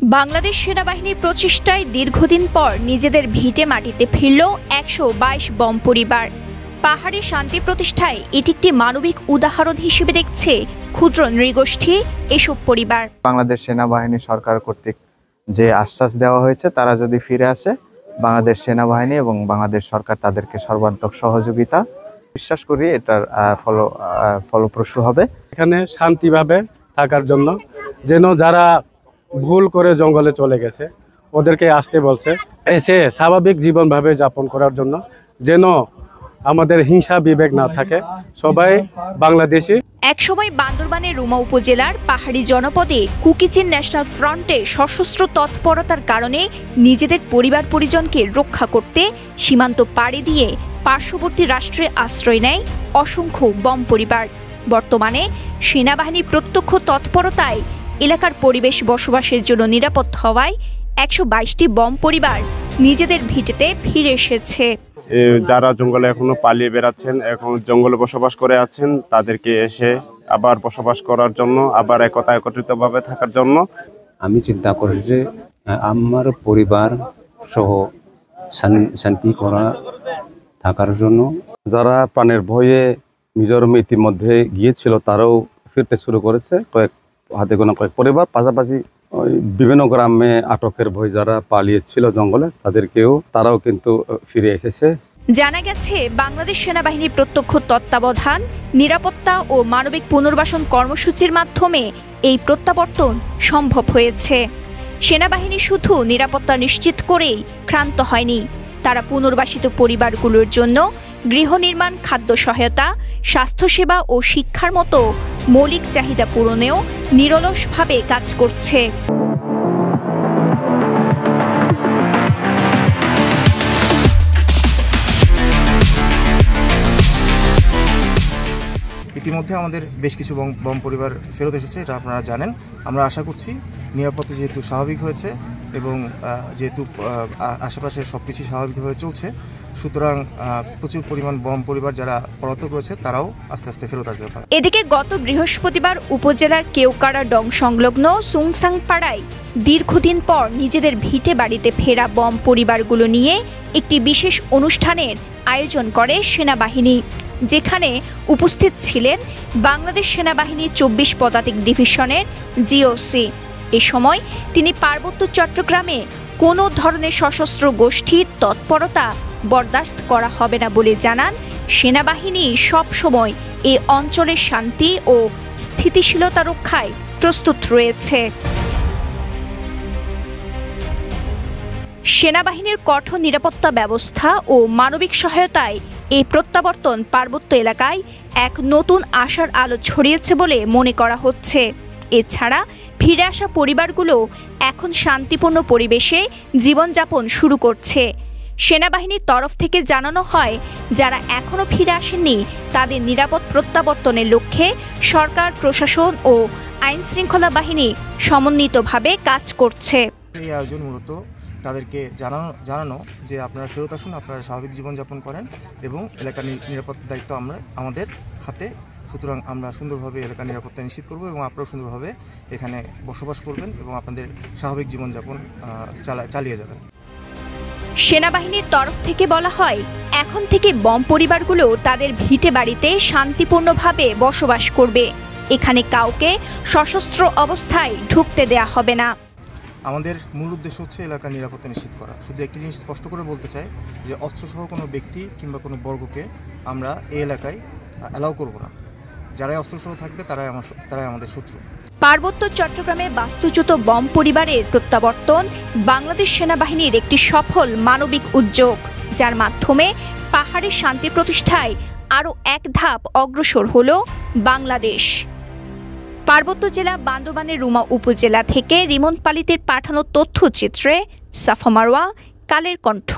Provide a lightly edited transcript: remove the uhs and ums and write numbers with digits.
বাংলাদেশ সেনাবাহিনীর প্রচেষ্টায় দীর্ঘদিন পর নিজেদের ভিটে মাটিতে ফিরল ১২২ বম পরিবার। পাহাড়ে শান্তি প্রতিষ্ঠায় এটি একটি মানবিক উদাহরণ হিসেবে দেখছে ক্ষুদ্র নৃগোষ্ঠী এসব পরিবার। বাংলাদেশ সেনাবাহিনী সরকার কর্তৃক যে আশ্বাস দেওয়া হয়েছে, তারা যদি ফিরে আসে, বাংলাদেশ সেনাবাহিনী এবং বাংলাদেশ সরকার তাদেরকে সর্বাত্মক সহযোগিতা, বিশ্বাস করি এটার ফলপ্রসূ হবে। এখানে শান্তিভাবে থাকার জন্য, যেন যারা ভুল করে জঙ্গলে চলে গেছে ওদেরকে আসতে বলছে, এসে স্বাভাবিক জীবনভাবে যাপন করার জন্য, যেন আমাদের হিংসা বিবেক না থাকে, সবাই বাংলাদেশি। একসময় বান্দরবানের রুমা উপজেলার পাহাড়ি জনপদে কুকিচিন ন্যাশনাল ফ্রন্টে সশস্ত্র তৎপরতার কারণে নিজেদের পরিবার পরিজনকে রক্ষা করতে সীমান্ত পাড়ি দিয়ে পার্শ্ববর্তী রাষ্ট্রে আশ্রয় নেয় অসংখ্য বম পরিবার। বর্তমানে সেনাবাহিনীর প্রত্যক্ষ তৎপরতায় এলাকার পরিবেশ বসবাসের জন্য নিরাপদ হওয়ায় ১২২টি বম পরিবার নিজেদের ভিটেতে ফিরে এসেছে। যারা জঙ্গলে এখনো পালিয়ে বেড়াচ্ছেন, এখন জঙ্গলে বসবাস করে আছেন, তাদেরকে এসে আবার বসবাস করার জন্য, আবার একত্রিতভাবে থাকার জন্য আমি চিন্তা করেছি যে আমার পরিবার সহ শান্তি করা থাকার জন্য। যারা প্রাণের ভয়ে মিজোরামে ইতিমধ্যে গিয়েছিল তারাও ফিরতে শুরু করেছে, হাতে গোনা কয়েক পরিবার। পাশাপাশি বিভিন্ন গ্রামে আটকের ভয় যারা পালিয়েছিল জঙ্গলে, তারাও কিন্তু ফিরে এসেছে। জানা গেছে, বাংলাদেশ সেনাবাহিনীর প্রত্যক্ষ তত্ত্বাবধান, নিরাপত্তা ও মানবিক পুনর্বাসন কর্মসূচির মাধ্যমে এই প্রত্যাবর্তন সম্ভব হয়েছে। সেনাবাহিনী শুধু নিরাপত্তা নিশ্চিত করেই ক্ষান্ত হয়নি, তারা পুনর্বাসিত পরিবারগুলোর জন্য গৃহ নির্মাণ, খাদ্য সহায়তা, স্বাস্থ্যসেবা ও শিক্ষার মতো মৌলিক চাহিদা পূরণেও নিরলসভাবে কাজ করছে। ইতিমধ্যে আমাদের বেশ কিছু বম পরিবার ফেরত এসেছে, এটা আপনারা জানেন। আমরা আশা করছি নিরাপত্তা যেহেতু স্বাভাবিক হয়েছে এবং যেহেতু আশেপাশে সব কিছু স্বাভাবিকভাবে চলছে, সুতরাং প্রচুর পরিমাণ বম পরিবার যারা পলাতক রয়েছে তারাও আস্তে আস্তে ফেরত আসবে। এদিকে গত বৃহস্পতিবার উপজেলার কেওকারা ডং সংলগ্ন সুংসাং পাড়ায় দীর্ঘদিন পর নিজেদের ভিটে বাড়িতে ফেরা বম পরিবারগুলো নিয়ে একটি বিশেষ অনুষ্ঠানের আয়োজন করে সেনাবাহিনী, যেখানে উপস্থিত ছিলেন বাংলাদেশ সেনাবাহিনীর ২৪ পদাতিক ডিভিশনের জিওসি। এ সময় তিনি পার্বত্য চট্টগ্রামে কোনো ধরনের সশস্ত্র গোষ্ঠীর তৎপরতা বরদাস্ত করা হবে না বলে জানান, সেনাবাহিনী সব সময় এই অঞ্চলের শান্তি ও স্থিতিশীলতা রক্ষায় প্রস্তুত রয়েছে। সেনাবাহিনীর কঠোর নিরাপত্তা ব্যবস্থা ও মানবিক সহায়তায় এই প্রত্যাবর্তন পার্বত্য এলাকায় এক নতুন আশার আলো ছড়িয়েছে বলে মনে করা হচ্ছে। এছাড়া ফিরে আসা পরিবারগুলো এখন শান্তিপূর্ণ পরিবেশে জীবনযাপন শুরু করছে। সেনাবাহিনীর তরফ থেকে জানানো হয়, যারা এখনও ফিরে আসেননি তাদের নিরাপদ প্রত্যাবর্তনের লক্ষ্যে সরকার, প্রশাসন ও আইনশৃঙ্খলা বাহিনী সমন্বিতভাবে কাজ করছে। এই আয়োজন মূলত তাদেরকে জানানো যে আপনারা ফেরত আসুন, আপনারা স্বাভাবিক জীবনযাপন করেন এবং এলাকার নিরাপত্তার দায়িত্ব আমাদের হাতে। সুতরাং আমরা সুন্দরভাবে এলাকার নিরাপত্তা নিশ্চিত করব এবং আপনারাও সুন্দরভাবে এখানে বসবাস করবেন এবং আপনাদের স্বাভাবিক জীবনযাপন চালিয়ে যাবেন। সেনাবাহিনীর তরফ থেকে বলা হয়, এখন থেকে বম পরিবারগুলো তাদের ভিটে বাড়িতে শান্তিপূর্ণভাবে বসবাস করবে। এখানে কাউকে সশস্ত্র অবস্থায় ঢুকতে দেয়া হবে না। আমাদের মূল উদ্দেশ্য হচ্ছে এলাকার নিরাপত্তা নিশ্চিত করা। শুধু একটি জিনিস স্পষ্ট করে বলতে চাই যে অস্ত্রসহ কোনো ব্যক্তি কিংবা কোনো বর্গকে আমরা এই এলাকায় অ্যালাউ করব না। যারাই অস্ত্রসহ থাকবে তারাই আমাদের শত্রু। পার্বত্য চট্টগ্রামে বাস্তুচ্যুত বম পরিবারের প্রত্যাবর্তন বাংলাদেশ সেনাবাহিনীর একটি সফল মানবিক উদ্যোগ, যার মাধ্যমে পাহাড়ের শান্তি প্রতিষ্ঠায় আরও এক ধাপ অগ্রসর হল বাংলাদেশ। পার্বত্য জেলা বান্দরবানের রুমা উপজেলা থেকে রিমন পালিতের পাঠানো তথ্যচিত্রে সাফা মারওয়া, কালের কণ্ঠ।